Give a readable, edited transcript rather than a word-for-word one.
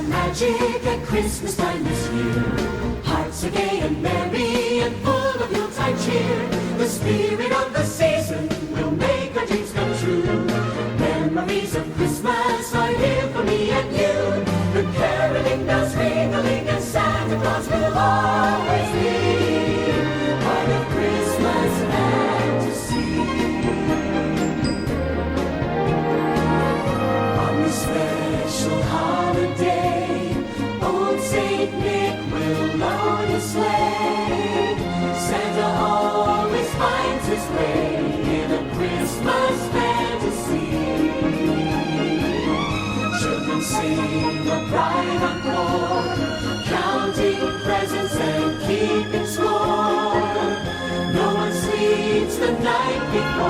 Magic at Christmas time this year. Hearts are gay and merry and full of Yuletide cheer. The spirit of the season will make our dreams come true. Memories of Christmas are here for me and you. The caroling bells ringling and Santa Claus will always be part of Christmas fantasy. On this special holiday, old Saint Nick will load his sleigh. Santa always finds his way in a Christmas fantasy. Children sing a bright encore, counting presents and keeping score. No one sleeps the night before.